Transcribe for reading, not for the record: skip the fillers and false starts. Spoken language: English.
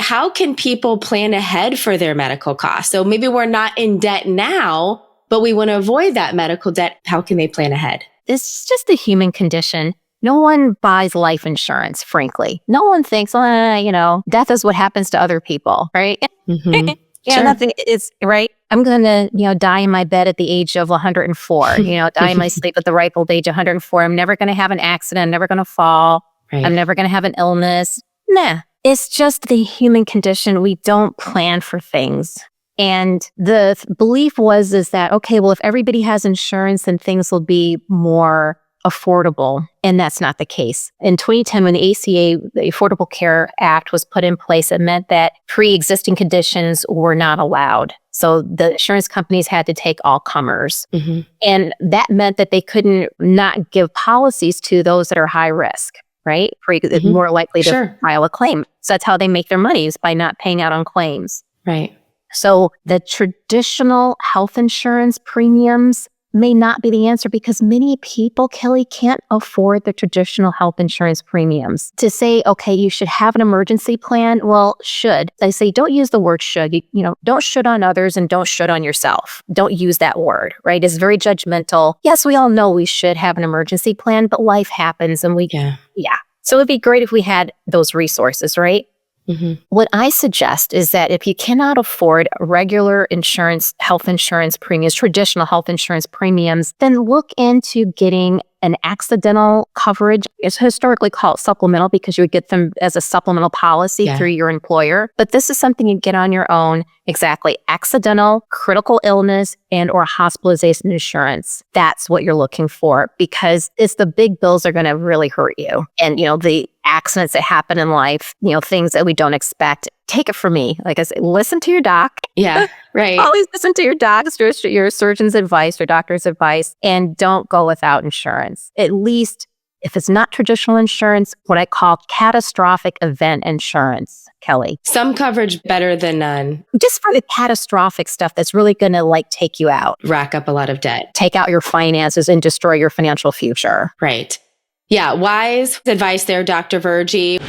how can people plan ahead for their medical costs? So maybe we're not in debt now, but we want to avoid that medical debt. How can they plan ahead? It's just a human condition. No one buys life insurance, frankly. No one thinks, death is what happens to other people, right? Mm-hmm. Sure. Nothing is right. I'm going to, die in my bed at the age of 104, die in my sleep at the ripe old age of 104. I'm never going to have an accident. I'm never going to fall. Right. I'm never going to have an illness. Nah, it's just the human condition. We don't plan for things. And the belief is that, okay, well, if everybody has insurance, then things will be more affordable. And that's not the case. In 2010, when the ACA, the Affordable Care Act, was put in place, it meant that pre-existing conditions were not allowed. So the insurance companies had to take all comers. Mm-hmm. And that meant that they couldn't not give policies to those that are high risk, right? Mm-hmm. More likely to Sure. file a claim. So that's how they make their money, is by not paying out on claims. Right. So the traditional health insurance premiums may not be the answer, because many people, Kelly, can't afford the traditional health insurance premiums. To say, okay, you should have an emergency plan, well, should. I say, don't use the word should. Don't should on others and don't should on yourself. Don't use that word, right? It's very judgmental. Yes, we all know we should have an emergency plan, but life happens and yeah. So it'd be great if we had those resources, right? Mm-hmm. What I suggest is that if you cannot afford regular insurance, health insurance premiums, traditional health insurance premiums, then look into getting an accidental coverage. It's historically called supplemental because you would get them as a supplemental policy through your employer. But this is something you get on your own. Exactly. Accidental, critical illness, and or hospitalization insurance. That's what you're looking for, because it's the big bills that are going to really hurt you. And, the accidents that happen in life, things that we don't expect. Take it from me. Like I say, listen to your doc. Yeah, right. Always listen to your doc's, your surgeon's advice, your doctor's advice, and don't go without insurance. At least if it's not traditional insurance, what I call catastrophic event insurance, Kelly. Some coverage better than none. Just for the catastrophic stuff that's really going to take you out. Rack up a lot of debt. Take out your finances and destroy your financial future. Right. Yeah, wise advice there, Dr. Virgie.